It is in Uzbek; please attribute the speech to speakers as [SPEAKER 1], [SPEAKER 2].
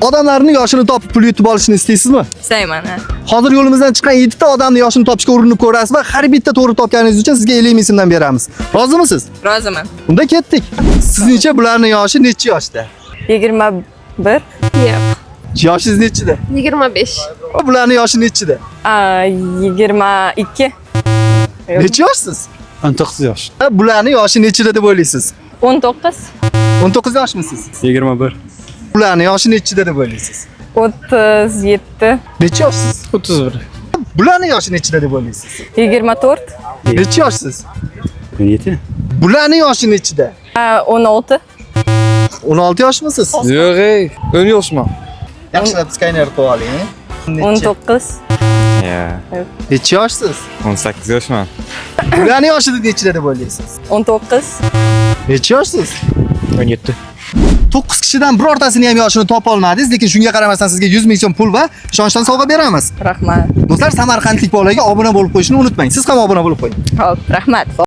[SPEAKER 1] Odamlarning yoshini topib pul yutib olishni istaysizmi?
[SPEAKER 2] Istayman.
[SPEAKER 1] Hozir yo'limizdan chiqqan 7 ta odamning yoshini topishga urinib ko'rasiz va har bitta to'g'ri topganingiz uchun sizga 50 ming so'mdan beramiz. Rozimisiz?
[SPEAKER 2] Roziman.
[SPEAKER 1] Unda ketdik. Sizningcha bularning yoshi necha yoshda?
[SPEAKER 2] 21.
[SPEAKER 3] Yo'q.
[SPEAKER 1] Yoshingiz nechida?
[SPEAKER 3] 25.
[SPEAKER 1] Va bularning yoshi nechida?
[SPEAKER 2] 22.
[SPEAKER 1] Necha yoshsiz?
[SPEAKER 4] 19 yosh.
[SPEAKER 1] Bularning yoshi nechida deb o'ylaysiz?
[SPEAKER 2] 19.
[SPEAKER 1] 19 yoshmisiz?
[SPEAKER 4] 21.
[SPEAKER 1] Bularning yoshi nechida deb o'ylaysiz?
[SPEAKER 2] 37.
[SPEAKER 1] Necha yoshsiz?
[SPEAKER 4] 31.
[SPEAKER 1] Bularning yoshi nechida deb o'ylaysiz?
[SPEAKER 2] 24.
[SPEAKER 1] Necha yoshsiz?
[SPEAKER 4] 17.
[SPEAKER 1] Bularning yoshi nechida?
[SPEAKER 2] 16.
[SPEAKER 1] 16 yoshmisiz?
[SPEAKER 4] Yo'q, 10 yoshman.
[SPEAKER 1] Yaxshilab skaner qo'yib oling.
[SPEAKER 2] 19.
[SPEAKER 4] Ya,
[SPEAKER 1] Necha yoshsiz?
[SPEAKER 4] 18 yoshman.
[SPEAKER 1] Bularning yoshi nechida deb o'ylaysiz?
[SPEAKER 2] 19.
[SPEAKER 1] Necha yoshsiz?
[SPEAKER 4] 17.
[SPEAKER 1] 9 kishidan birortasini ham yoshini topa olmadingiz, lekin shunga qaramasdan sizga 100 ming so'm pul va ishonchdan sovg'a beramiz.
[SPEAKER 2] Rahmat.
[SPEAKER 1] Do'stlar, samarqandlik bolaga obuna bo'lib qo'yishni unutmang. Siz ham obuna bo'lib qo'ying.
[SPEAKER 2] Xo'p, rahmat.